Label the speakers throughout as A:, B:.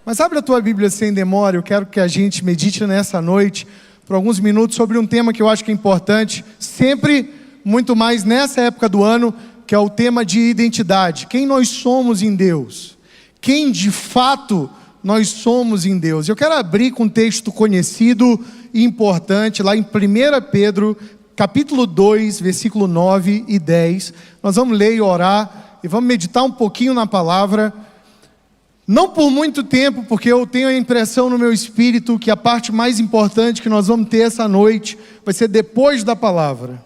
A: Mas abre a tua Bíblia sem demora, eu quero que a gente medite nessa noite, por alguns minutos, sobre um tema que eu acho que é importante, sempre muito mais nessa época do ano, que é o tema de identidade. Quem nós somos em Deus? Quem de fato nós somos em Deus? Eu quero abrir com um texto conhecido e importante, lá em 1 Pedro, capítulo 2, versículo 9 e 10. Nós vamos ler e orar, e vamos meditar um pouquinho na palavra. Não por muito tempo, porque eu tenho a impressão no meu espírito que a parte mais importante que nós vamos ter essa noite vai ser depois da palavra.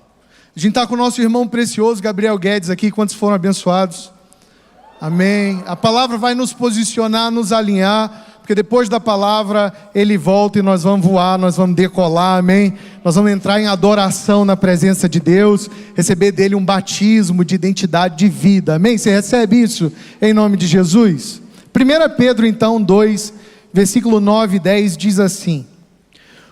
A: A gente está com o nosso irmão precioso, Gabriel Guedes, aqui. Quantos foram abençoados? Amém. A palavra vai nos posicionar, nos alinhar, porque depois da palavra ele volta e nós vamos voar, nós vamos decolar, amém? Nós vamos entrar em adoração na presença de Deus, receber dele um batismo de identidade de vida, amém? Você recebe isso em nome de Jesus? 1 Pedro então 2, versículo 9 e 10 diz assim: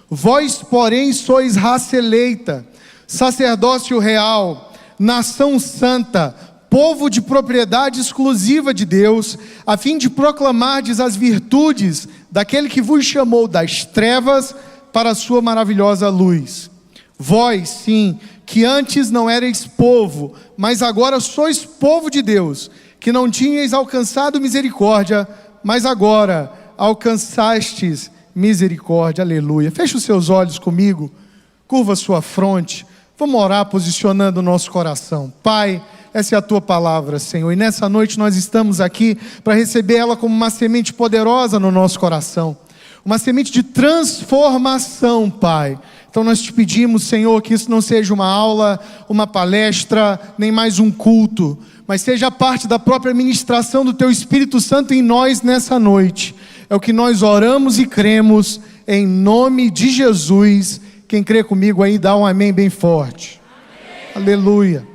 A: Vós, porém, sois raça eleita, sacerdócio real, nação santa, povo de propriedade exclusiva de Deus, a fim de proclamardes as virtudes daquele que vos chamou das trevas para a sua maravilhosa luz. Vós, sim, que antes não erais povo, mas agora sois povo de Deus, que não tinhais alcançado misericórdia, mas agora alcançastes misericórdia. Aleluia. Feche os seus olhos comigo, curva a sua fronte, vamos orar posicionando o nosso coração. Pai, essa é a tua palavra, Senhor, e nessa noite nós estamos aqui para receber ela como uma semente poderosa no nosso coração, uma semente de transformação, Pai. Então nós te pedimos, Senhor, que isso não seja uma aula, uma palestra, nem mais um culto, mas seja parte da própria ministração do Teu Espírito Santo em nós nessa noite. É o que nós oramos e cremos, em nome de Jesus. Quem crê comigo aí, dá um amém bem forte. Amém. Aleluia.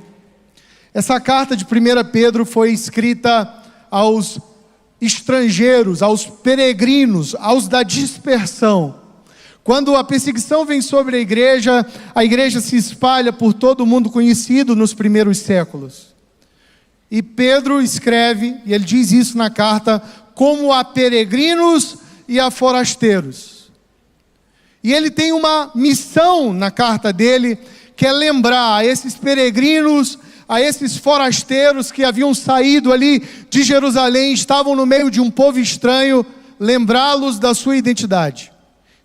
A: Essa carta de 1 Pedro foi escrita aos estrangeiros, aos peregrinos, aos da dispersão. Quando a perseguição vem sobre a igreja se espalha por todo o mundo conhecido nos primeiros séculos. E Pedro escreve, e ele diz isso na carta, como a peregrinos e a forasteiros. E ele tem uma missão na carta dele, que é lembrar a esses peregrinos, a esses forasteiros que haviam saído ali de Jerusalém, estavam no meio de um povo estranho, lembrá-los da sua identidade,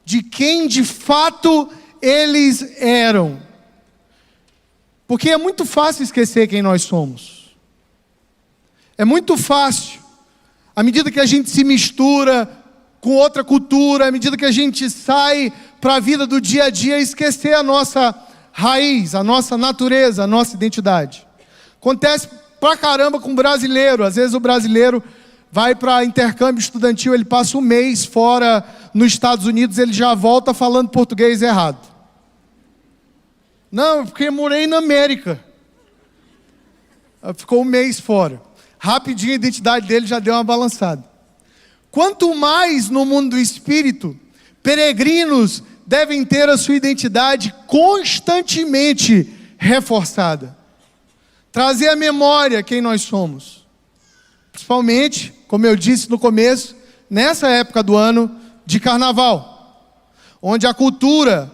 A: de quem de fato eles eram. Porque é muito fácil esquecer quem nós somos. É muito fácil, à medida que a gente se mistura com outra cultura, à medida que a gente sai para a vida do dia a dia, esquecer a nossa raiz, a nossa natureza, a nossa identidade. Acontece pra caramba com o brasileiro. Às vezes o brasileiro vai para intercâmbio estudantil, ele passa um mês fora nos Estados Unidos, ele já volta falando português errado. Não, porque morei na América. Ficou um mês fora. Rapidinho a identidade dele já deu uma balançada. Quanto mais no mundo do espírito, peregrinos devem ter a sua identidade constantemente reforçada. Trazer à memória quem nós somos. Principalmente, como eu disse no começo, nessa época do ano de carnaval, onde a cultura,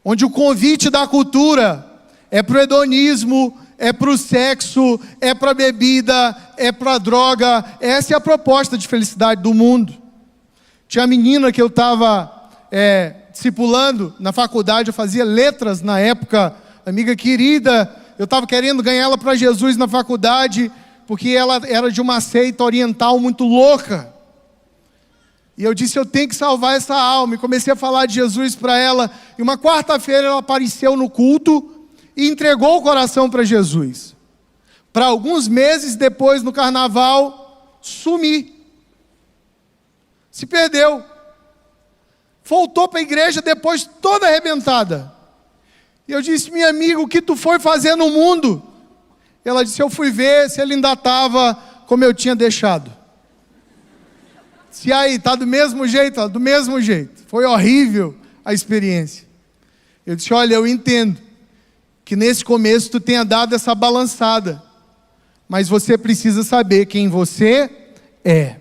A: onde o convite da cultura é para o hedonismo, é para o sexo, é para a bebida, é para a droga. Essa é a proposta de felicidade do mundo. Tinha a menina que eu estava discipulando na faculdade, eu fazia letras na época, amiga querida, eu estava querendo ganhar ela para Jesus na faculdade, porque ela era de uma seita oriental muito louca. E eu disse, eu tenho que salvar essa alma, e comecei a falar de Jesus para ela, e uma quarta-feira ela apareceu no culto, e entregou o coração para Jesus. Para alguns meses depois, no carnaval, sumir. Se perdeu. Voltou para a igreja depois toda arrebentada. E eu disse, minha amiga, o que tu foi fazer no mundo? Ela disse, eu fui ver se ele ainda estava como eu tinha deixado. Se aí, está do mesmo jeito? Ela, do mesmo jeito. Foi horrível a experiência. Eu disse, olha, eu entendo que nesse começo tu tenha dado essa balançada, mas você precisa saber quem você é.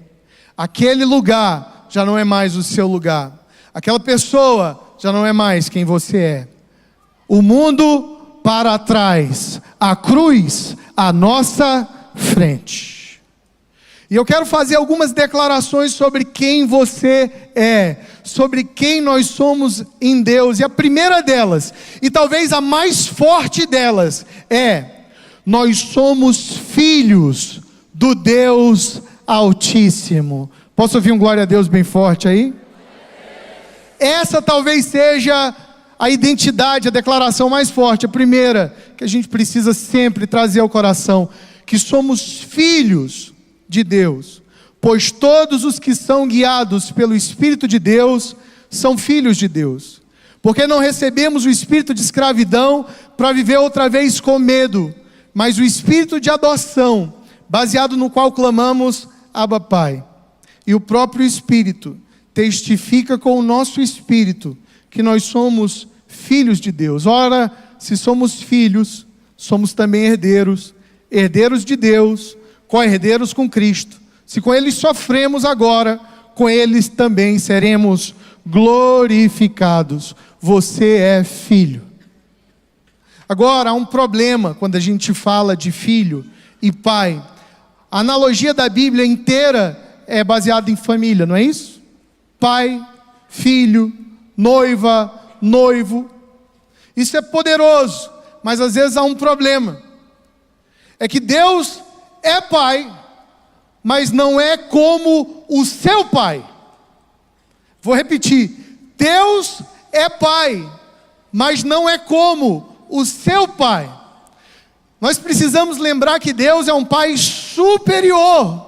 A: Aquele lugar já não é mais o seu lugar. Aquela pessoa já não é mais quem você é. O mundo para trás, a cruz à nossa frente. E eu quero fazer algumas declarações sobre quem você é, sobre quem nós somos em Deus. E a primeira delas, e talvez a mais forte delas, é: nós somos filhos do Deus Altíssimo. Posso ouvir um glória a Deus bem forte aí? Essa talvez seja a identidade, a declaração mais forte, a primeira, que a gente precisa sempre trazer ao coração, que somos filhos de Deus, pois todos os que são guiados pelo Espírito de Deus, são filhos de Deus, porque não recebemos o espírito de escravidão, para viver outra vez com medo, mas o espírito de adoção, baseado no qual clamamos, Abba Pai, e o próprio Espírito, testifica com o nosso espírito, que nós somos filhos de Deus. Ora, se somos filhos, somos também herdeiros, herdeiros de Deus, co-herdeiros com Cristo. Se com Ele sofremos agora, com Eles também seremos glorificados. Você é filho. Agora, há um problema quando a gente fala de filho e pai. A analogia da Bíblia inteira é baseada em família, não é isso? Pai, filho, noiva, noivo. Isso é poderoso, mas às vezes há um problema. É que Deus é pai, mas não é como o seu pai. Vou repetir: Deus é pai, mas não é como o seu pai. Nós precisamos lembrar que Deus é um pai superior.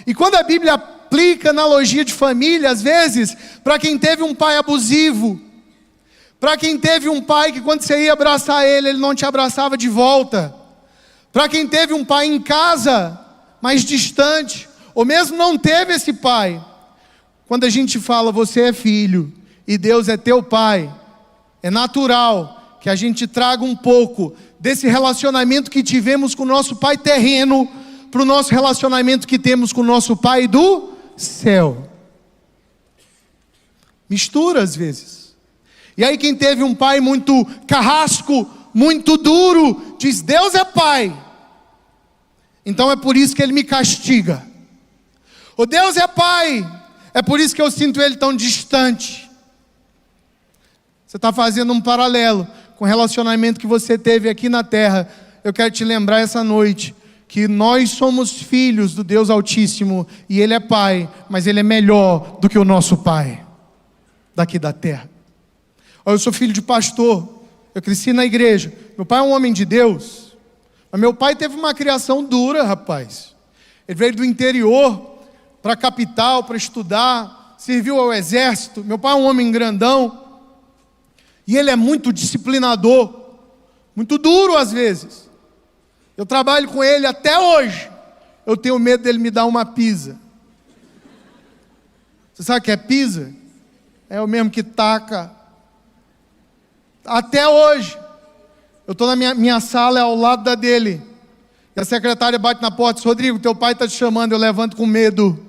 A: E quando a Bíblia aplica analogia de família, às vezes, para quem teve um pai abusivo, para quem teve um pai que quando você ia abraçar ele, ele não te abraçava de volta, para quem teve um pai em casa, mais distante, ou mesmo não teve esse pai, quando a gente fala você é filho, e Deus é teu pai, é natural que a gente traga um pouco desse relacionamento que tivemos com o nosso pai terreno, para o nosso relacionamento que temos com o nosso pai do céu. Mistura às vezes. E aí quem teve um pai muito carrasco, muito duro, diz Deus é pai, então é por isso que ele me castiga. O Deus é pai, é por isso que eu sinto ele tão distante. Você está fazendo um paralelo com o relacionamento que você teve aqui na terra. Eu quero te lembrar essa noite que nós somos filhos do Deus Altíssimo, e Ele é pai, mas Ele é melhor do que o nosso pai daqui da terra. Eu sou filho de pastor, eu cresci na igreja, meu pai é um homem de Deus, mas meu pai teve uma criação dura, rapaz. Ele veio do interior para a capital para estudar, serviu ao exército. Meu pai é um homem grandão, e ele é muito disciplinador, muito duro às vezes. Eu trabalho com ele até hoje. Eu tenho medo dele me dar uma pisa. Você sabe o que é pisa? É o mesmo que taca. Até hoje. Eu estou na minha sala, é ao lado da dele. E a secretária bate na porta e diz: Rodrigo, teu pai está te chamando. Eu levanto com medo.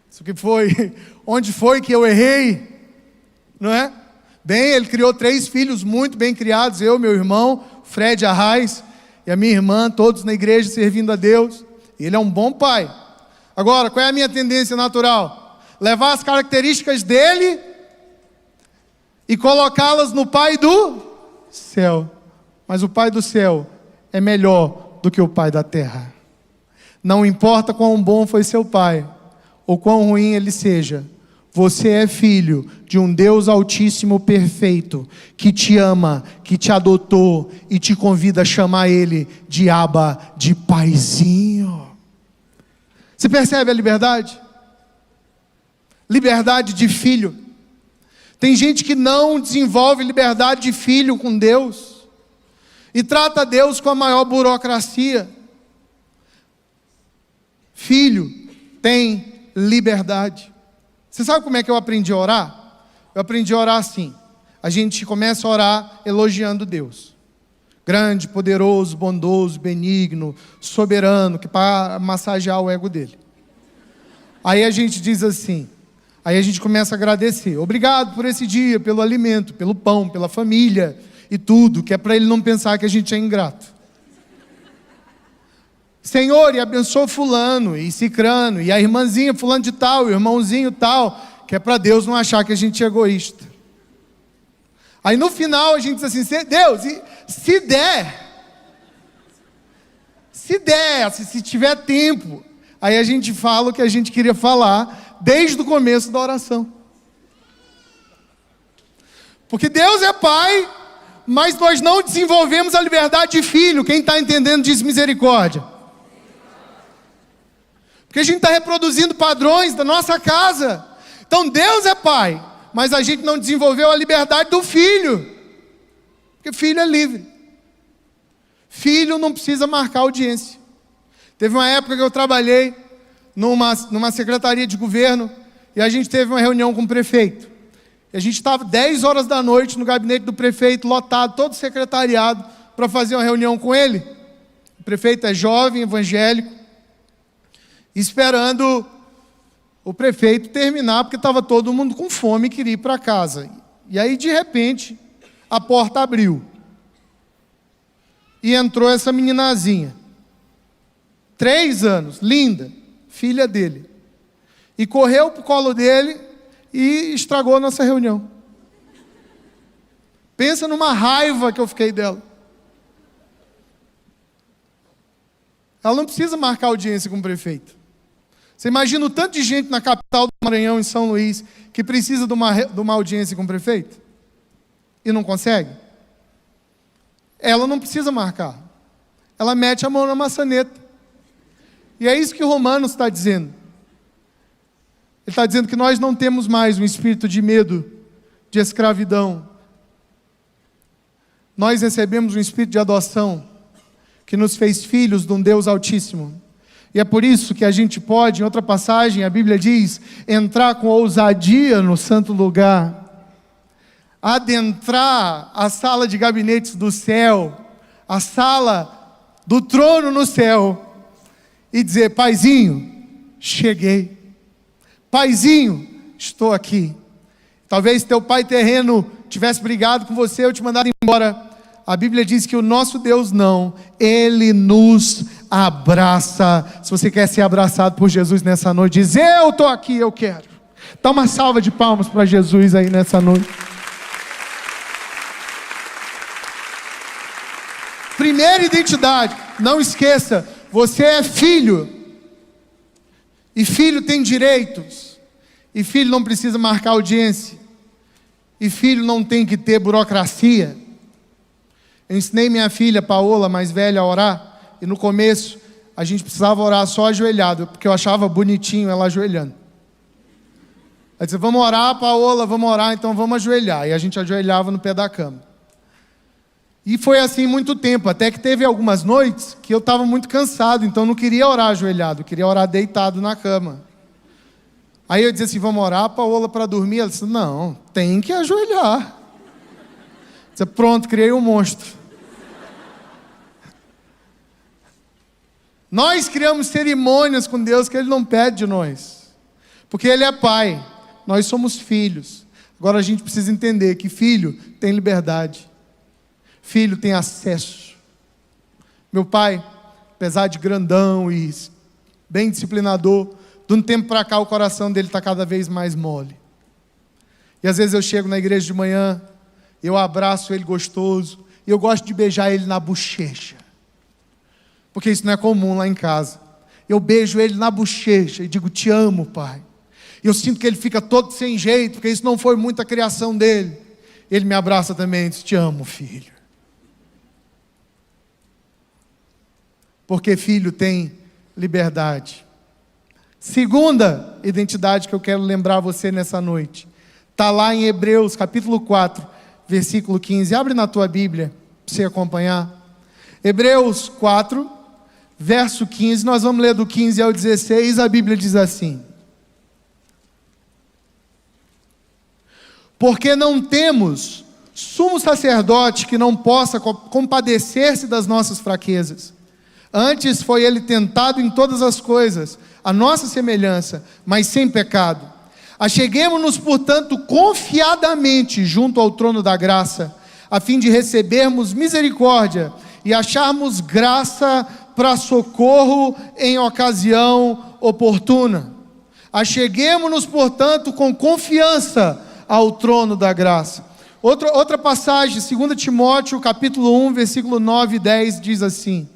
A: Isso que foi? Onde foi que eu errei? Não é? Bem, ele criou 3 filhos muito bem criados. Eu, meu irmão, Fred Arraes, e a minha irmã, todos na igreja servindo a Deus. Ele é um bom pai. Agora, qual é a minha tendência natural? Levar as características dele e colocá-las no pai do céu. Mas o pai do céu é melhor do que o pai da terra. Não importa quão bom foi seu pai, ou quão ruim ele seja, você é filho de um Deus Altíssimo perfeito, que te ama, que te adotou e te convida a chamar Ele de Abba, de paizinho. Você percebe a liberdade? Liberdade de filho. Tem gente que não desenvolve liberdade de filho com Deus, e trata Deus com a maior burocracia. Filho tem liberdade. Você sabe como é que eu aprendi a orar? Eu aprendi a orar assim. A gente começa a orar elogiando Deus. Grande, poderoso, bondoso, benigno, soberano, que para massagear o ego dele. Aí a gente diz assim, aí a gente começa a agradecer. Obrigado por esse dia, pelo alimento, pelo pão, pela família e tudo, que é para ele não pensar que a gente é ingrato. Senhor, e abençoa fulano, e cicrano, e a irmãzinha fulano de tal, e o irmãozinho tal, que é para Deus não achar que a gente é egoísta. Aí no final a gente diz assim, Deus, se tiver tempo, aí a gente fala o que a gente queria falar desde o começo da oração. Porque Deus é Pai, mas nós não desenvolvemos a liberdade de filho. Quem está entendendo diz misericórdia. Porque a gente está reproduzindo padrões da nossa casa. Então Deus é Pai, mas a gente não desenvolveu a liberdade do filho. Porque filho é livre. Filho não precisa marcar audiência. Teve uma época que eu trabalhei numa secretaria de governo e a gente teve uma reunião com o prefeito. E a gente estava 10 horas da noite no gabinete do prefeito, lotado, todo secretariado, para fazer uma reunião com ele. O prefeito é jovem, evangélico, esperando o prefeito terminar, porque estava todo mundo com fome e queria ir para casa. E aí, de repente, a porta abriu. E entrou essa meninazinha. 3 anos, linda, filha dele. E correu para o colo dele e estragou a nossa reunião. Pensa numa raiva que eu fiquei dela. Ela não precisa marcar audiência com o prefeito. Você imagina o tanto de gente na capital do Maranhão, em São Luís, que precisa de uma audiência com o prefeito? E não consegue? Ela não precisa marcar. Ela mete a mão na maçaneta. E é isso que Romanos está dizendo. Ele está dizendo que nós não temos mais um espírito de medo, de escravidão. Nós recebemos um espírito de adoção, que nos fez filhos de um Deus Altíssimo. E é por isso que a gente pode, em outra passagem, a Bíblia diz, entrar com ousadia no santo lugar, adentrar a sala de gabinetes do céu, a sala do trono no céu, e dizer, Paizinho, cheguei. Paizinho, estou aqui. Talvez teu pai terreno tivesse brigado com você, eu te mandado embora. A Bíblia diz que o nosso Deus não, Ele nos abraça. Se você quer ser abraçado por Jesus nessa noite, diz, eu estou aqui, eu quero. Dá uma salva de palmas para Jesus aí nessa noite. Primeira identidade, não esqueça, você é filho. E filho tem direitos. E filho não precisa marcar audiência. E filho não tem que ter burocracia. Eu ensinei minha filha, Paola, mais velha, a orar. E no começo, a gente precisava orar só ajoelhado, porque eu achava bonitinho ela ajoelhando. Ela disse, vamos orar, Paola, vamos orar, então vamos ajoelhar. E a gente ajoelhava no pé da cama. E foi assim muito tempo, até que teve algumas noites que eu estava muito cansado, então não queria orar ajoelhado, eu queria orar deitado na cama. Aí eu disse assim, vamos orar, Paola, para dormir? Ela disse, não, tem que ajoelhar. Eu disse, pronto, criei um monstro. Nós criamos cerimônias com Deus que Ele não pede de nós. Porque Ele é Pai, nós somos filhos. Agora a gente precisa entender que filho tem liberdade. Filho tem acesso. Meu pai, apesar de grandão e bem disciplinador, de um tempo para cá o coração dele está cada vez mais mole. E às vezes eu chego na igreja de manhã, eu abraço ele gostoso, e eu gosto de beijar ele na bochecha. Porque isso não é comum lá em casa. Eu beijo ele na bochecha e digo, te amo, pai. E eu sinto que ele fica todo sem jeito, porque isso não foi muita criação dele. Ele me abraça também e diz, te amo, filho. Porque filho tem liberdade. Segunda identidade que eu quero lembrar você nessa noite, está lá em Hebreus capítulo 4, versículo 15. Abre na tua Bíblia, para você acompanhar. Hebreus 4, verso 15, nós vamos ler do 15 ao 16, a Bíblia diz assim. Porque não temos sumo sacerdote que não possa compadecer-se das nossas fraquezas. Antes foi ele tentado em todas as coisas, a nossa semelhança, mas sem pecado. Acheguemo-nos, portanto, confiadamente junto ao trono da graça, a fim de recebermos misericórdia e acharmos graça para socorro em ocasião oportuna. Acheguemo-nos, portanto, com confiança ao trono da graça. Outra passagem, 2 Timóteo, capítulo 1, versículo 9 e 10, diz assim: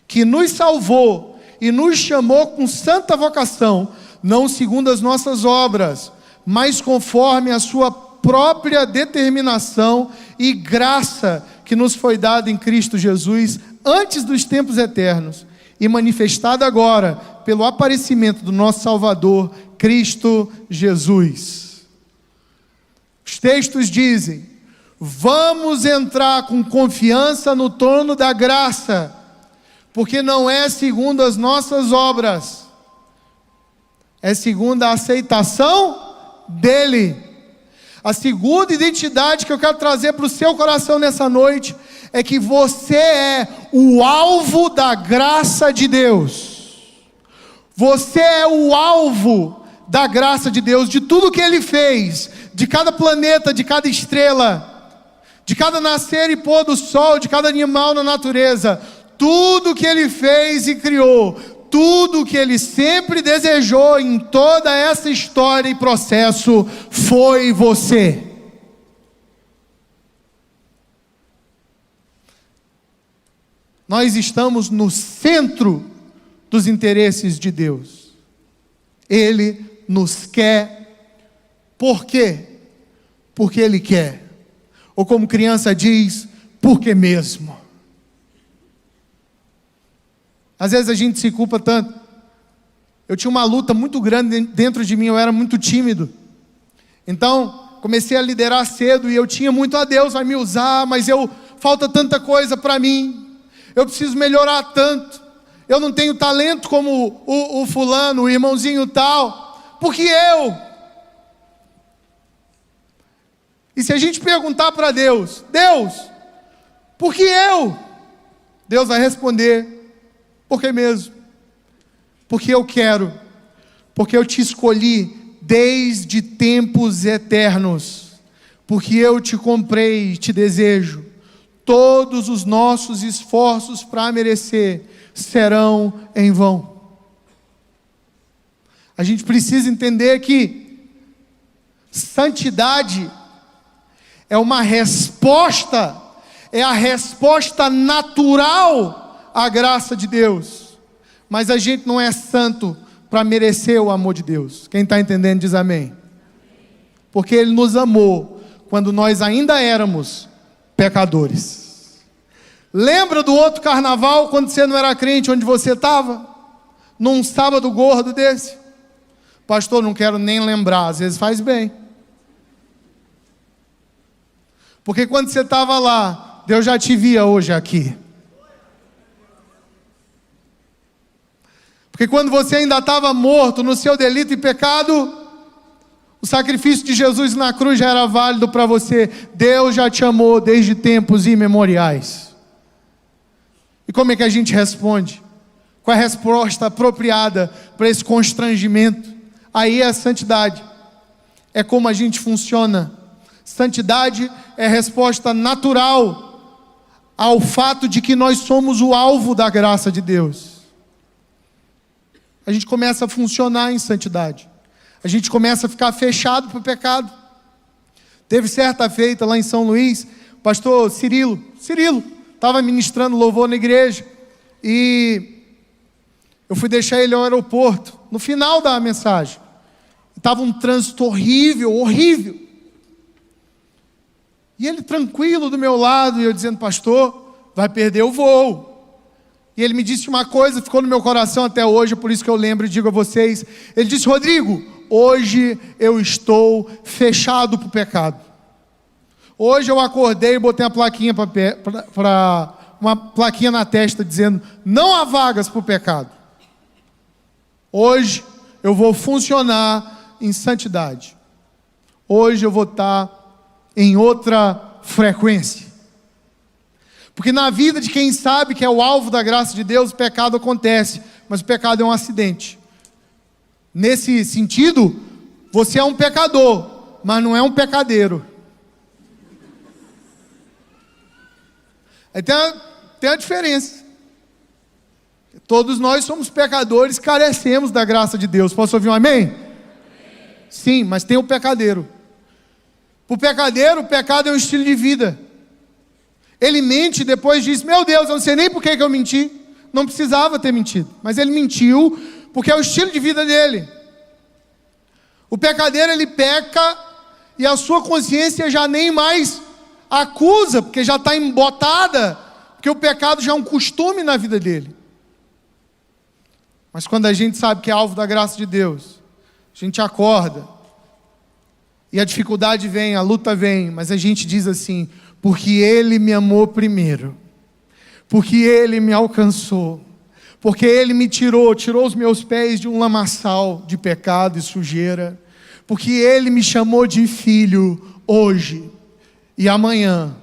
A: que nos salvou e nos chamou com santa vocação, não segundo as nossas obras, mas conforme a sua própria determinação e graça que nos foi dada em Cristo Jesus antes dos tempos eternos e manifestada agora pelo aparecimento do nosso Salvador, Cristo Jesus. Os textos dizem: vamos entrar com confiança no trono da graça, porque não é segundo as nossas obras, é segundo a aceitação dele. A segunda identidade que eu quero trazer para o seu coração nessa noite é que você é o alvo da graça de Deus. Você é o alvo da graça de Deus, de tudo que Ele fez, de cada planeta, de cada estrela, de cada nascer e pôr do sol, de cada animal na natureza. Tudo que Ele fez e criou, tudo que Ele sempre desejou em toda essa história e processo foi você. Nós estamos no centro dos interesses de Deus. Ele nos quer. Por quê? Porque Ele quer. Ou como criança diz, porque mesmo. Às vezes a gente se culpa tanto. Eu tinha uma luta muito grande dentro de mim, eu era muito tímido. Então, comecei a liderar cedo e eu tinha muito a Deus, vai me usar, mas falta tanta coisa para mim. Eu preciso melhorar tanto. Eu não tenho talento como o fulano, o irmãozinho tal. Porque eu. E se a gente perguntar para Deus, Deus, por que eu? Deus vai responder, por que mesmo? Porque eu quero, porque eu te escolhi desde tempos eternos, porque eu te comprei e te desejo. Todos os nossos esforços para merecer serão em vão. A gente precisa entender que santidade é uma resposta, é a resposta natural à graça de Deus. Mas a gente não é santo para merecer o amor de Deus. Quem está entendendo diz amém. Porque Ele nos amou quando nós ainda éramos pecadores. Lembra do outro carnaval, quando você não era crente, onde você estava? Num sábado gordo desse? Pastor, não quero nem lembrar, às vezes faz bem. Porque quando você estava lá, Deus já te via hoje aqui. Porque quando você ainda estava morto no seu delito e pecado, o sacrifício de Jesus na cruz já era válido para você. Deus já te amou desde tempos imemoriais. E como é que a gente responde? Qual é a resposta apropriada para esse constrangimento? Aí é a santidade. É como a gente funciona. Santidade é a resposta natural ao fato de que nós somos o alvo da graça de Deus. A gente começa a funcionar em santidade. A gente começa a ficar fechado para o pecado. Teve certa feita lá em São Luís, o pastor Cirilo estava ministrando louvor na igreja, e eu fui deixar ele ao aeroporto, no final da mensagem. Estava um trânsito horrível. E ele tranquilo do meu lado, e eu dizendo, pastor, vai perder o voo. E ele me disse uma coisa, ficou no meu coração até hoje, por isso que eu lembro e digo a vocês. Ele disse, Rodrigo, hoje eu estou fechado para o pecado. Hoje eu acordei e botei uma plaquinha uma plaquinha na testa dizendo, não há vagas para o pecado. Hoje eu vou funcionar em santidade. Hoje eu vou estar em outra frequência. Porque na vida de quem sabe que é o alvo da graça de Deus, o pecado acontece, mas o pecado é um acidente. Nesse sentido, você é um pecador, mas não é um pecadeiro. Aí tem a diferença. Todos nós somos pecadores, carecemos da graça de Deus. Posso ouvir um amém? Amém. Sim, mas tem o pecadeiro. Para o pecadeiro, o pecado é um estilo de vida. Ele mente e depois diz: meu Deus, eu não sei nem por que eu menti. Não precisava ter mentido, mas ele mentiu porque é o estilo de vida dele. O pecadeiro, ele peca e a sua consciência já nem mais acusa, porque já está embotada, porque o pecado já é um costume na vida dele. Mas quando a gente sabe que é alvo da graça de Deus, a gente acorda, e a dificuldade vem, a luta vem, mas a gente diz assim: porque Ele me amou primeiro, porque Ele me alcançou, porque Ele me tirou os meus pés de um lamaçal de pecado e sujeira, porque Ele me chamou de filho hoje e amanhã,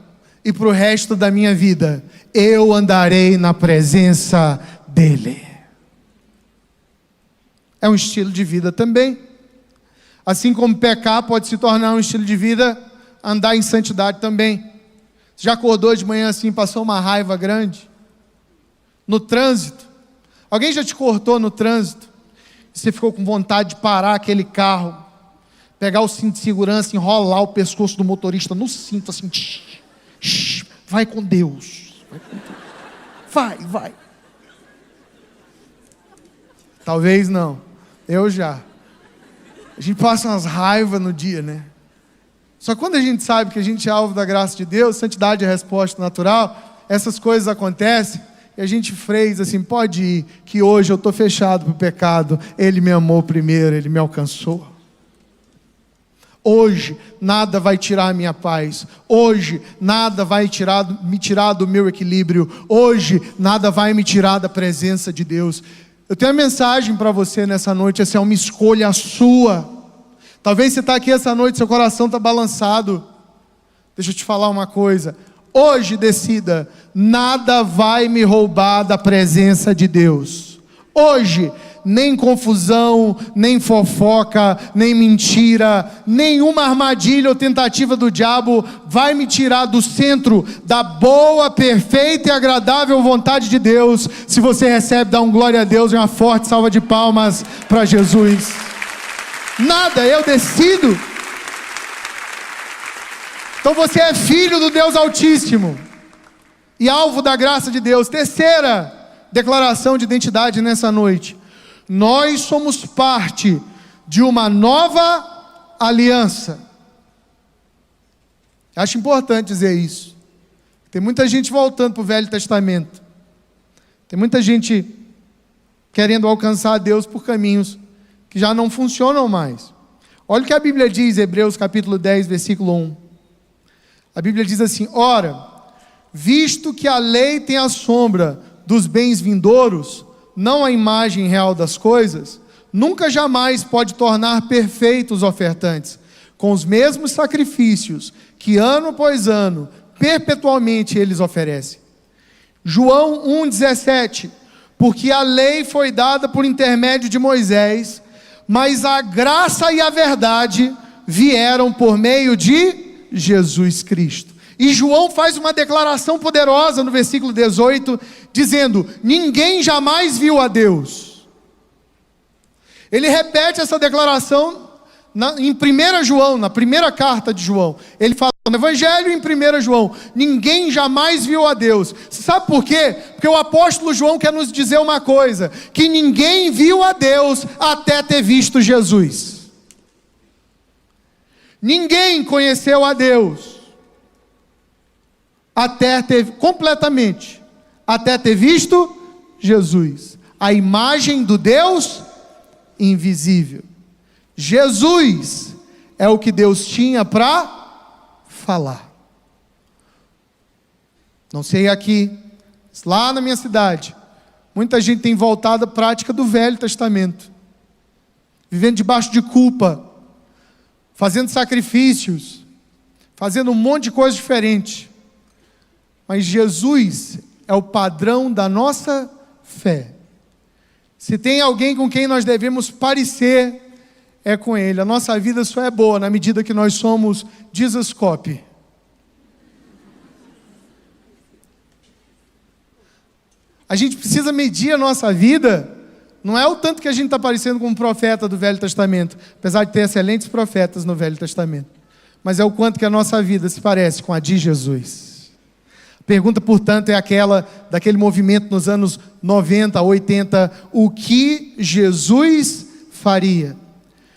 A: e para o resto da minha vida, eu andarei na presença dEle. É um estilo de vida também. Assim como pecar pode se tornar um estilo de vida, andar em santidade também. Você já acordou de manhã assim, passou uma raiva grande? No trânsito? Alguém já te cortou no trânsito? E você ficou com vontade de parar aquele carro, pegar o cinto de segurança, enrolar o pescoço do motorista no cinto, assim, vai com Deus. Vai. Talvez não. Eu já. A gente passa umas raivas no dia, né? Só que quando a gente sabe que a gente é alvo da graça de Deus, santidade é a resposta natural, essas coisas acontecem, e a gente freia assim: pode ir, que hoje eu estou fechado para o pecado, Ele me amou primeiro, Ele me alcançou. Hoje nada vai tirar a minha paz, hoje nada vai me tirar do meu equilíbrio, hoje nada vai me tirar da presença de Deus. Eu tenho uma mensagem para você nessa noite. Essa é uma escolha sua. Talvez você está aqui essa noite, seu coração está balançado. Deixa eu te falar uma coisa. Hoje decida: nada vai me roubar da presença de Deus. Hoje, nem confusão, nem fofoca, nem mentira, nenhuma armadilha ou tentativa do diabo vai me tirar do centro da boa, perfeita e agradável vontade de Deus. Se você recebe, dá um glória a Deus e uma forte salva de palmas para Jesus. Nada, eu decido. Então você é filho do Deus Altíssimo e alvo da graça de Deus. Terceira declaração de identidade nessa noite: nós somos parte de uma nova aliança. Acho importante dizer isso. Tem muita gente voltando para o Velho Testamento. Tem muita gente querendo alcançar a Deus por caminhos que já não funcionam mais. Olha o que a Bíblia diz, Hebreus capítulo 10, versículo 1. A Bíblia diz assim: ora, visto que a lei tem a sombra dos bens vindouros, não a imagem real das coisas, nunca jamais pode tornar perfeitos os ofertantes, com os mesmos sacrifícios que ano após ano, perpetualmente eles oferecem. João 1,17, porque a lei foi dada por intermédio de Moisés, mas a graça e a verdade vieram por meio de Jesus Cristo. E João faz uma declaração poderosa no versículo 18, dizendo: ninguém jamais viu a Deus. Ele repete essa declaração em 1 João, na primeira carta de João. Ele fala no Evangelho em 1 João: ninguém jamais viu a Deus. Sabe por quê? Porque o apóstolo João quer nos dizer uma coisa: que ninguém viu a Deus até ter visto Jesus. Ninguém conheceu a Deus até ter completamente, até ter visto Jesus, a imagem do Deus invisível. Jesus é o que Deus tinha para falar. Não sei aqui, lá na minha cidade, muita gente tem voltado à prática do Velho Testamento, vivendo debaixo de culpa, fazendo sacrifícios, fazendo um monte de coisa diferente. Mas Jesus é o padrão da nossa fé. Se tem alguém com quem nós devemos parecer, é com Ele. A nossa vida só é boa na medida que nós somos Jesus copy. A gente precisa medir a nossa vida, não é o tanto que a gente está parecendo com um profeta do Velho Testamento, apesar de ter excelentes profetas no Velho Testamento, mas é o quanto que a nossa vida se parece com a de Jesus. A pergunta, portanto, é aquela daquele movimento nos anos 90, 80, o que Jesus faria?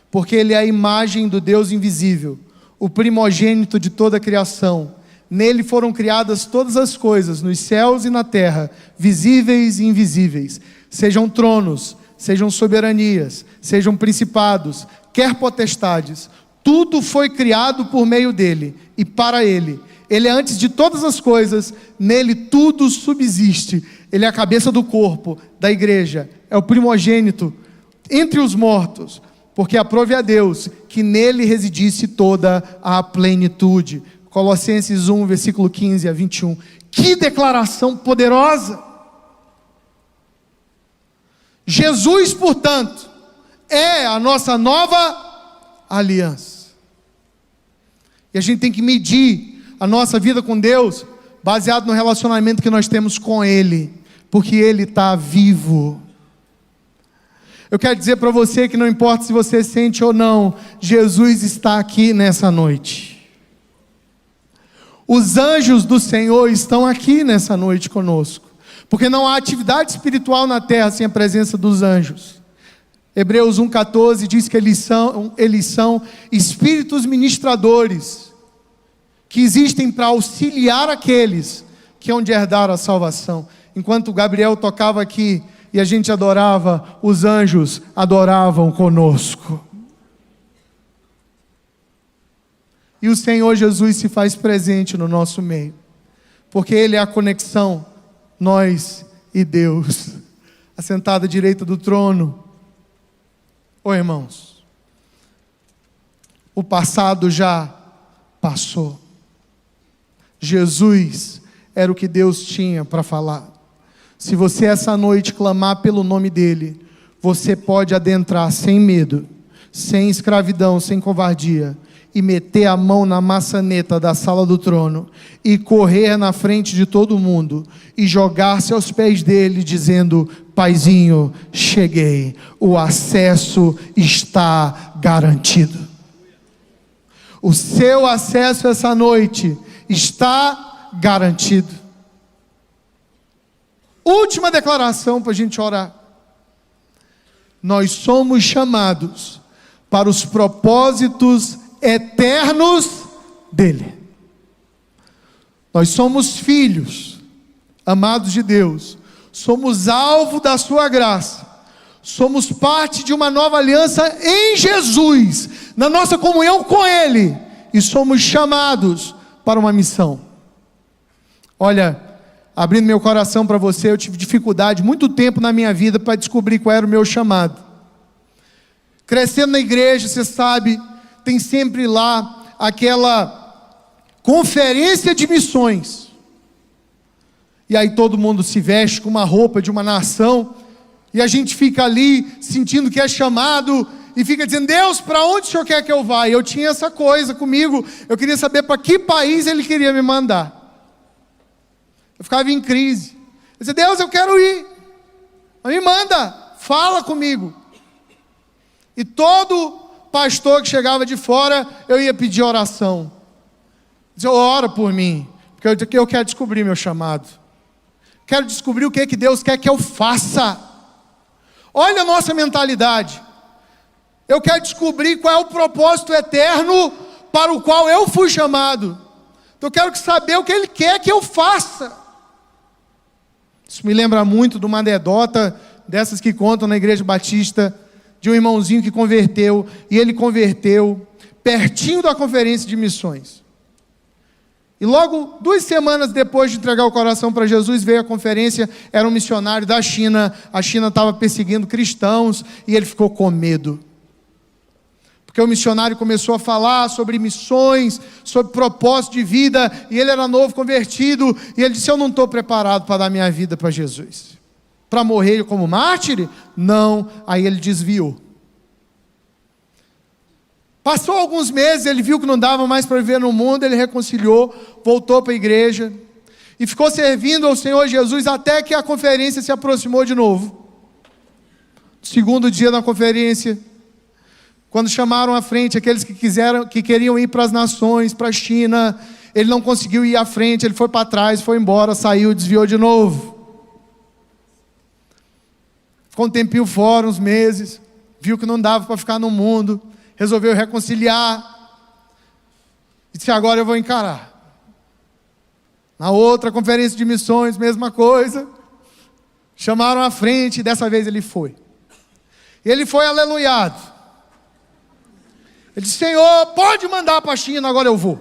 A: Porque Ele é a imagem do Deus invisível, o primogênito de toda a criação. Nele foram criadas todas as coisas, nos céus e na terra, visíveis e invisíveis. Sejam tronos, sejam soberanias, sejam principados, quer potestades. Tudo foi criado por meio dele e para ele. Ele é antes de todas as coisas, nele tudo subsiste. Ele é a cabeça do corpo, da igreja, é o primogênito entre os mortos, porque aprove a Deus que nele residisse toda a plenitude. Colossenses 1, versículo 15 a 21. Que declaração poderosa! Jesus, portanto, é a nossa nova aliança. E a gente tem que medir a nossa vida com Deus baseado no relacionamento que nós temos com Ele, porque Ele está vivo. Eu quero dizer para você que não importa se você sente ou não, Jesus está aqui nessa noite. Os anjos do Senhor estão aqui nessa noite conosco, porque não há atividade espiritual na terra sem a presença dos anjos. Hebreus 1,14 diz que eles são espíritos ministradores, que existem para auxiliar aqueles que hão de herdar a salvação. Enquanto Gabriel tocava aqui e a gente adorava, os anjos adoravam conosco. E o Senhor Jesus se faz presente no nosso meio, porque Ele é a conexão, nós e Deus, assentado à direita do trono. Ô irmãos, o passado já passou. Jesus era o que Deus tinha para falar. Se você essa noite clamar pelo nome dEle, você pode adentrar sem medo, sem escravidão, sem covardia, e meter a mão na maçaneta da sala do trono, e correr na frente de todo mundo, e jogar-se aos pés dele, dizendo: Paizinho, cheguei, o acesso está garantido. O seu acesso essa noite está garantido. Última declaração para a gente orar. Nós somos chamados para os propósitos eternos dele. Nós somos filhos amados de Deus, somos alvo da sua graça, somos parte de uma nova aliança em Jesus, na nossa comunhão com Ele, e somos chamados para uma missão. Olha, abrindo meu coração para você, eu tive dificuldade muito tempo na minha vida para descobrir qual era o meu chamado. Crescendo na igreja, você sabe, tem sempre lá aquela conferência de missões. E aí todo mundo se veste com uma roupa de uma nação, e a gente fica ali sentindo que é chamado, e fica dizendo: Deus, para onde o Senhor quer que eu vá? E eu tinha essa coisa comigo, eu queria saber para que país Ele queria me mandar. Eu ficava em crise. Eu dizia: Deus, eu quero ir, mas me manda, fala comigo. E todo pastor que chegava de fora, eu ia pedir oração. Dizia: ora por mim, porque eu quero descobrir meu chamado. Quero descobrir o que Deus quer que eu faça. Olha a nossa mentalidade. Eu quero descobrir qual é o propósito eterno para o qual eu fui chamado. Então eu quero saber o que Ele quer que eu faça. Isso me lembra muito de uma anedota dessas que contam na igreja batista, de um irmãozinho que converteu, e ele converteu pertinho da conferência de missões. E logo 2 semanas depois de entregar o coração para Jesus, veio a conferência, era um missionário da China, a China estava perseguindo cristãos, e ele ficou com medo. Porque o missionário começou a falar sobre missões, sobre propósito de vida, e ele era novo convertido, e ele disse: eu não estou preparado para dar minha vida para Jesus. para morrer como mártir? Não, aí ele desviou. Passou alguns meses, ele viu que não dava mais para viver no mundo, ele reconciliou, voltou para a igreja, e ficou servindo ao Senhor Jesus até que a conferência se aproximou de novo. Segundo dia da conferência, quando chamaram à frente aqueles que queriam ir para as nações, para a China, ele não conseguiu ir à frente, ele foi para trás, foi embora, saiu, desviou de novo. Ficou um tempinho fora, uns meses, viu que não dava para ficar no mundo, resolveu reconciliar, e disse: agora eu vou encarar. Na outra conferência de missões, mesma coisa, chamaram à frente, e dessa vez ele foi. E ele foi aleluiado. Ele disse: Senhor, pode mandar para a China, agora eu vou.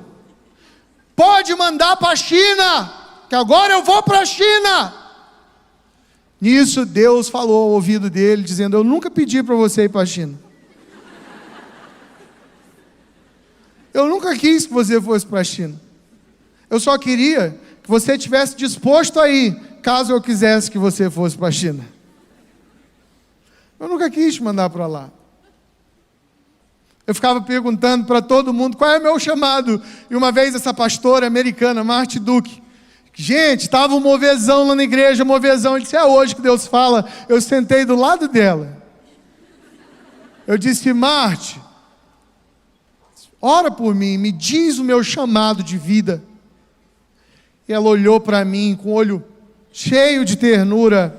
A: Pode mandar para a China, que agora eu vou para a China. Nisso Deus falou ao ouvido dele, dizendo: eu nunca pedi para você ir para a China. Eu nunca quis que você fosse para a China. Eu só queria que você estivesse disposto a ir, caso eu quisesse que você fosse para a China. Eu nunca quis te mandar para lá. Eu ficava perguntando para todo mundo qual é o meu chamado. E uma vez essa pastora americana, Marty Duke, gente, estava um movezão lá na igreja, movezão. Ele disse: é hoje que Deus fala. Eu sentei do lado dela. Eu disse: Marty, ora por mim, me diz o meu chamado de vida. E ela olhou para mim com o olho cheio de ternura.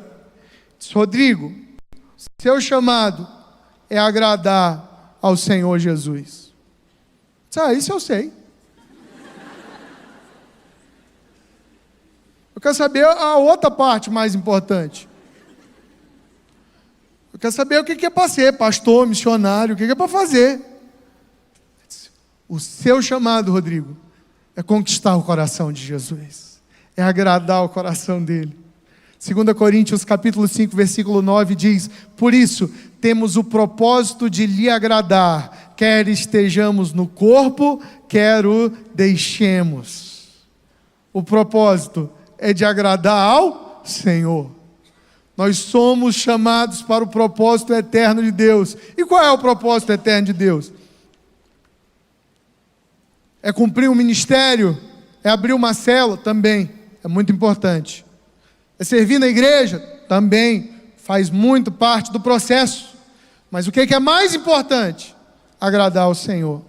A: Disse: Rodrigo, seu chamado é agradar ao Senhor Jesus. Disse: isso eu sei. Eu quero saber a outra parte mais importante. Eu quero saber o que é para ser pastor, missionário, o que é para fazer. O seu chamado, Rodrigo, é conquistar o coração de Jesus, é agradar o coração dele. 2 Coríntios capítulo 5, versículo 9 diz: por isso temos o propósito de lhe agradar, quer estejamos no corpo, quer o deixemos. O propósito é de agradar ao Senhor. Nós somos chamados para o propósito eterno de Deus. E qual é o propósito eterno de Deus? É cumprir um ministério? É abrir uma célula? Também, é muito importante. É servir na igreja? Também, faz muito parte do processo. Mas o que é mais importante? Agradar ao Senhor.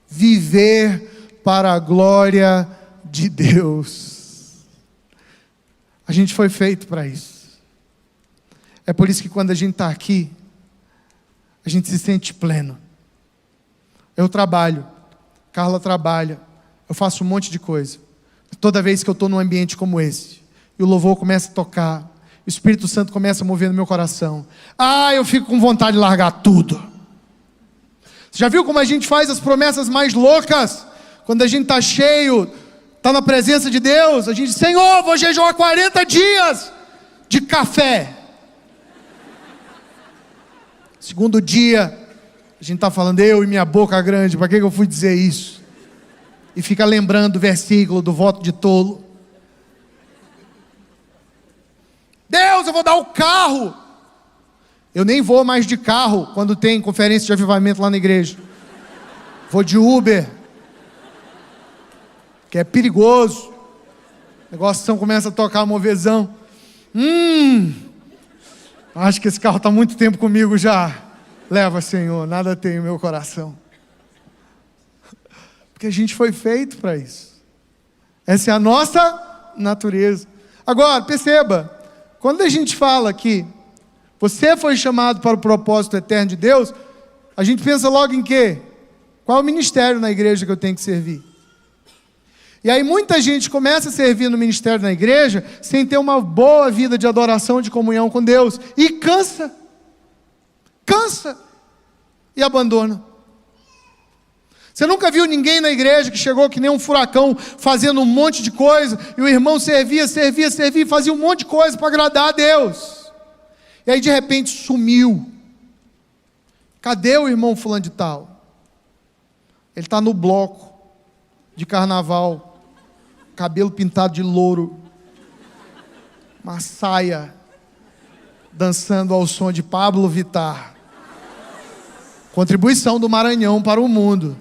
A: Viver para a glória de Deus. A gente foi feito para isso. É por isso que quando a gente está aqui, a gente se sente pleno. Eu trabalho, Carla trabalha, eu faço um monte de coisa. Toda vez que eu estou num ambiente como esse, e o louvor começa a tocar, o Espírito Santo começa a mover no meu coração, eu fico com vontade de largar tudo. Você já viu como a gente faz as promessas mais loucas? Quando a gente está cheio, está na presença de Deus, a gente diz: Senhor, vou jejuar 40 dias de café. Segundo dia, a gente está falando: eu e minha boca grande, para que eu fui dizer isso? E fica lembrando o versículo do voto de tolo. Deus, eu vou dar o carro. Eu nem vou mais de carro quando tem conferência de avivamento lá na igreja. Vou de Uber, que é perigoso. O negócio começa a tocar movezão. Acho que esse carro está há muito tempo comigo já. Leva, Senhor, nada tem no meu coração. Porque a gente foi feito para isso. Essa é a nossa natureza. Agora, perceba, quando a gente fala que você foi chamado para o propósito eterno de Deus, a gente pensa logo em quê? Qual é o ministério na igreja que eu tenho que servir? E aí muita gente começa a servir no ministério na igreja sem ter uma boa vida de adoração, de comunhão com Deus. E cansa e abandona. Você nunca viu ninguém na igreja que chegou que nem um furacão, fazendo um monte de coisa, e o irmão servia, fazia um monte de coisa para agradar a Deus. E aí de repente sumiu. Cadê o irmão fulano de tal? Ele está no bloco de carnaval, cabelo pintado de louro, uma saia dançando ao som de Pablo Vittar. Contribuição do Maranhão para o mundo.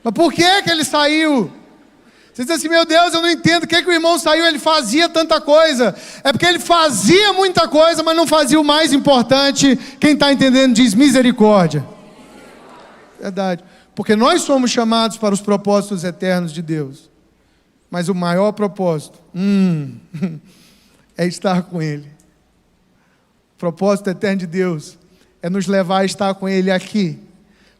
A: Mas por que ele saiu? Você diz assim, meu Deus, eu não entendo. O que o irmão saiu? Ele fazia tanta coisa. É porque ele fazia muita coisa, mas não fazia o mais importante. Quem está entendendo diz misericórdia. Verdade. Porque nós somos chamados para os propósitos eternos de Deus. Mas o maior propósito é estar com Ele. O propósito eterno de Deus é nos levar a estar com Ele aqui.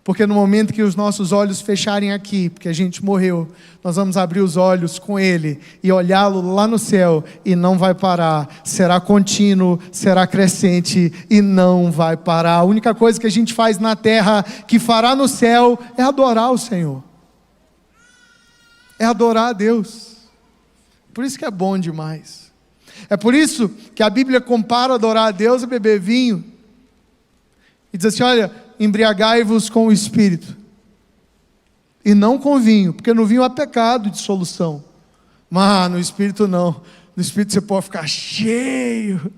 A: Porque no momento que os nossos olhos fecharem aqui, porque a gente morreu, nós vamos abrir os olhos com Ele e olhá-lo lá no céu e não vai parar. Será contínuo, será crescente e não vai parar. A única coisa que a gente faz na terra que fará no céu é adorar o Senhor. É adorar a Deus. Por isso que é bom demais. É por isso que a Bíblia compara adorar a Deus a beber vinho. E diz assim, olha, embriagai-vos com o Espírito, e não com vinho, porque no vinho há pecado e dissolução, mas no Espírito não. No Espírito você pode ficar cheio,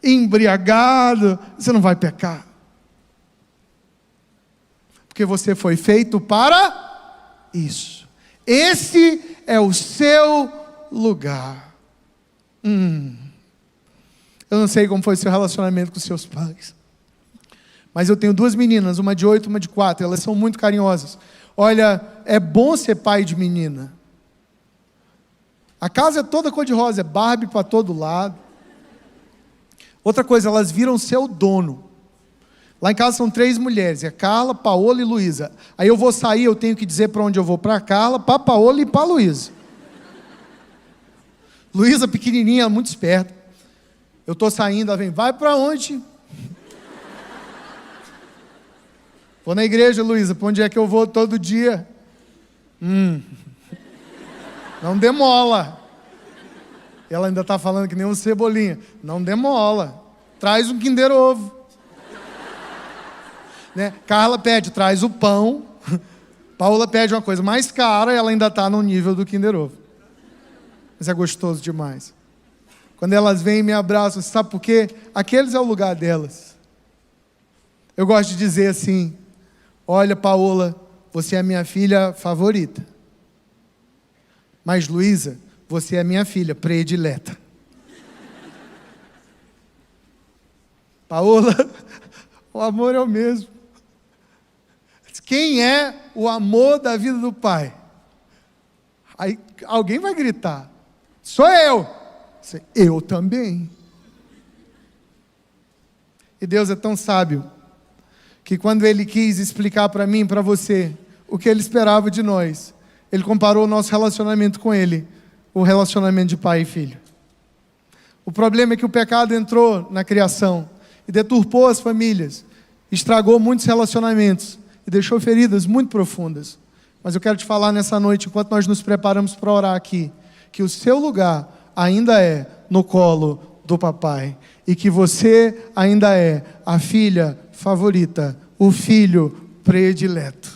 A: embriagado, você não vai pecar, porque você foi feito para isso. Esse é o seu lugar. Eu não sei como foi o seu relacionamento com seus pais, mas eu tenho 2 meninas, uma de 8, uma de 4. Elas são muito carinhosas. Olha, é bom ser pai de menina. A casa é toda cor-de-rosa, é Barbie para todo lado. Outra coisa, elas viram seu dono. Lá em casa são 3 mulheres, é Carla, Paola e Luísa. Aí eu vou sair, eu tenho que dizer para onde eu vou, para Carla, para Paola e para Luísa. Luísa pequenininha, muito esperta. Eu estou saindo, ela vem, vai para onde? Vou na igreja, Luísa, para onde é que eu vou todo dia? Não demola. Ela ainda está falando que nem um cebolinha. Não demola. Traz um Kinder Ovo. Né? Carla pede, traz o pão. Paola pede uma coisa mais cara, ela ainda está no nível do Kinder Ovo. Mas é gostoso demais. Quando elas vêm e me abraçam, sabe por quê? Aqueles é o lugar delas. Eu gosto de dizer assim, olha, Paola, você é a minha filha favorita. Mas, Luísa, você é a minha filha predileta. Paola, o amor é o mesmo. Quem é o amor da vida do pai? Aí alguém vai gritar, sou eu. Eu também. E Deus é tão sábio, que quando Ele quis explicar para mim e para você o que Ele esperava de nós, Ele comparou o nosso relacionamento com Ele, o relacionamento de pai e filho. O problema é que o pecado entrou na criação e deturpou as famílias, estragou muitos relacionamentos e deixou feridas muito profundas. Mas eu quero te falar nessa noite, enquanto nós nos preparamos para orar aqui, que o seu lugar ainda é no colo do papai, e que você ainda é a filha favorita, o filho predileto,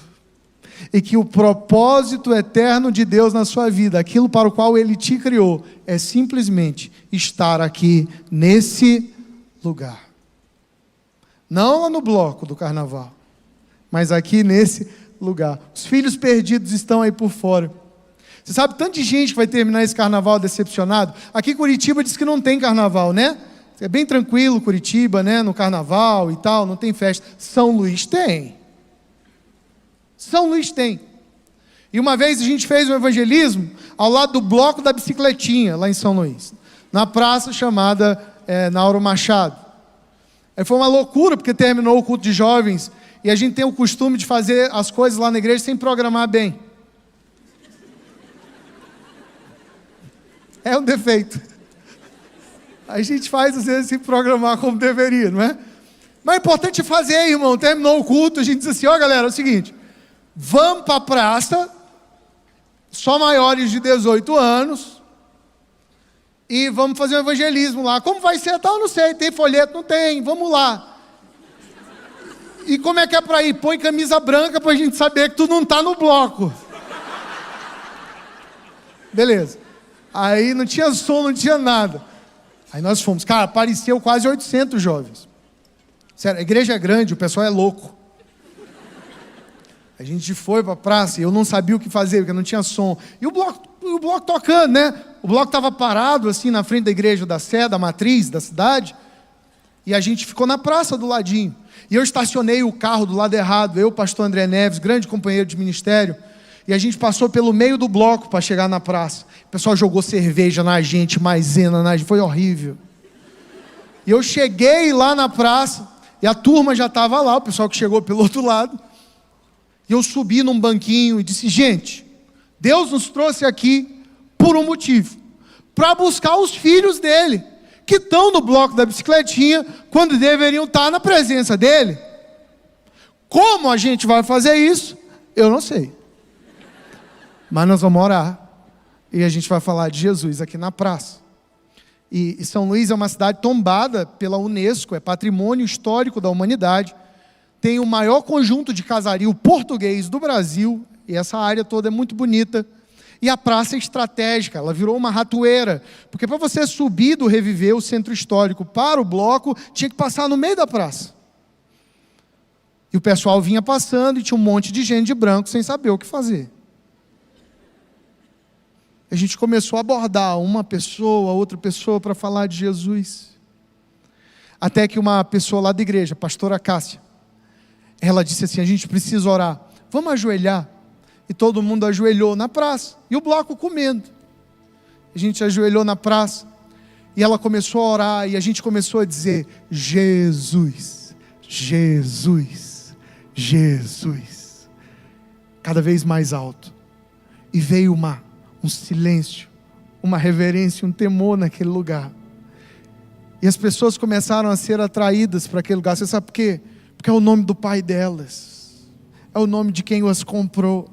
A: e que o propósito eterno de Deus na sua vida, aquilo para o qual Ele te criou, é simplesmente estar aqui nesse lugar. Não lá no bloco do carnaval, mas aqui nesse lugar. Os filhos perdidos estão aí por fora. Você sabe tanto de gente que vai terminar esse carnaval decepcionado? Aqui em Curitiba diz que não tem carnaval, né? É bem tranquilo Curitiba, né? No carnaval e tal, não tem festa. São Luís tem. São Luís tem. E uma vez a gente fez um evangelismo ao lado do bloco da bicicletinha, lá em São Luís, na praça chamada Nauro Machado. Aí foi uma loucura, porque terminou o culto de jovens, e a gente tem o costume de fazer as coisas lá na igreja sem programar bem. É um defeito. A gente faz, às vezes, sem programar como deveria, não é? Mas é importante fazer, irmão. Terminou o culto, a gente diz assim, ó galera, é o seguinte, vamos para a praça, só maiores de 18 anos, e vamos fazer um evangelismo lá. Como vai ser? Tal, não sei, tem folheto? Não tem, vamos lá. E como é que é para ir? Põe camisa branca para a gente saber que tu não está no bloco. Beleza. Aí não tinha som, não tinha nada. Aí nós fomos, cara, apareceu quase 800 jovens. Sério, a igreja é grande, o pessoal é louco. A gente foi para a praça e eu não sabia o que fazer, porque não tinha som. E o bloco tocando, né? O bloco estava parado assim na frente da igreja da Sé, da matriz da cidade. E a gente ficou na praça do ladinho. E eu estacionei o carro do lado errado, eu, pastor André Neves, grande companheiro de ministério. E a gente passou pelo meio do bloco para chegar na praça. O pessoal jogou cerveja na gente, maisena na gente, foi horrível. E eu cheguei lá na praça, e a turma já estava lá, o pessoal que chegou pelo outro lado. E eu subi num banquinho e disse, gente, Deus nos trouxe aqui por um motivo. Para buscar os filhos dele, que estão no bloco da bicicletinha, quando deveriam estar na presença dele. Como a gente vai fazer isso? Eu não sei. Mas nós vamos orar. E a gente vai falar de Jesus aqui na praça. E São Luís é uma cidade tombada pela Unesco, é patrimônio histórico da humanidade. Tem o maior conjunto de casario português do Brasil, e essa área toda é muito bonita. E a praça é estratégica, ela virou uma ratoeira, porque para você subir do Reviver, o centro histórico, para o bloco, tinha que passar no meio da praça. E o pessoal vinha passando e tinha um monte de gente de branco sem saber o que fazer. A gente começou a abordar uma pessoa, outra pessoa para falar de Jesus. Até que uma pessoa lá da igreja, a pastora Cássia, ela disse assim, a gente precisa orar, vamos ajoelhar. E todo mundo ajoelhou na praça, e o bloco comendo. A gente ajoelhou na praça, e ela começou a orar, e a gente começou a dizer, Jesus, Jesus, Jesus, cada vez mais alto. E veio um silêncio, uma reverência, um temor naquele lugar. E as pessoas começaram a ser atraídas para aquele lugar. Você sabe por quê? Porque é o nome do pai delas, é o nome de quem as comprou.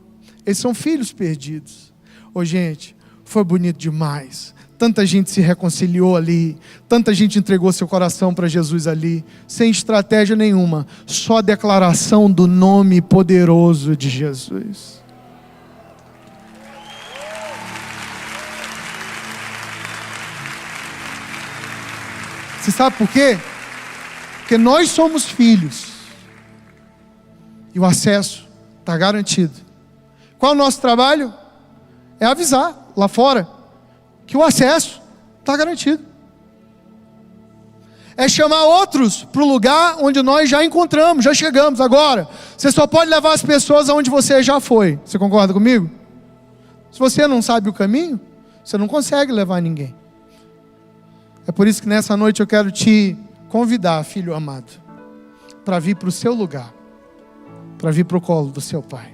A: Eles são filhos perdidos. Ô gente, foi bonito demais. Tanta gente se reconciliou ali, tanta gente entregou seu coração para Jesus ali, sem estratégia nenhuma, só declaração do nome poderoso de Jesus. Você sabe por quê? Porque nós somos filhos. E o acesso está garantido. Qual é o nosso trabalho? É avisar lá fora que o acesso está garantido. É chamar outros para o lugar onde nós já encontramos, já chegamos. Agora, você só pode levar as pessoas aonde você já foi. Você concorda comigo? Se você não sabe o caminho, você não consegue levar ninguém. É por isso que nessa noite eu quero te convidar, filho amado, para vir para o seu lugar, para vir para o colo do seu pai.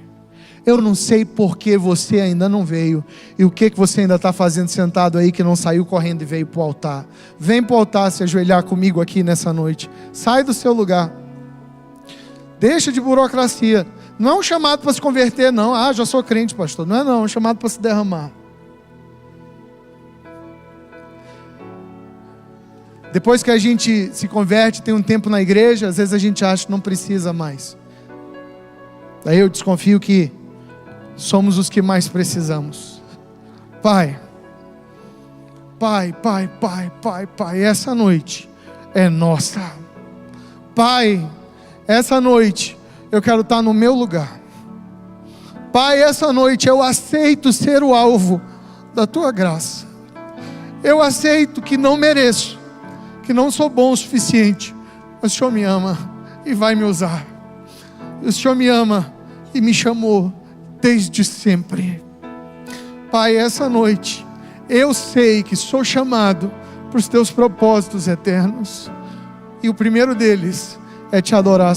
A: Eu não sei por que você ainda não veio, e o que você ainda está fazendo sentado aí, que não saiu correndo e veio para o altar. Vem para o altar se ajoelhar comigo aqui nessa noite. Sai do seu lugar. Deixa de burocracia. Não é um chamado para se converter, não. Ah, já sou crente, pastor. Não é não, é um chamado para se derramar. Depois que a gente se converte, tem um tempo na igreja, às vezes a gente acha que não precisa mais. Daí eu desconfio que somos os que mais precisamos. Pai, essa noite é nossa. Pai, essa noite eu quero estar no meu lugar. Pai, essa noite eu aceito ser o alvo da tua graça. Eu aceito que não mereço, que não sou bom o suficiente, mas o Senhor me ama e vai me usar. O Senhor me ama e me chamou desde sempre. Pai, essa noite eu sei que sou chamado para os teus propósitos eternos, e o primeiro deles é te adorar.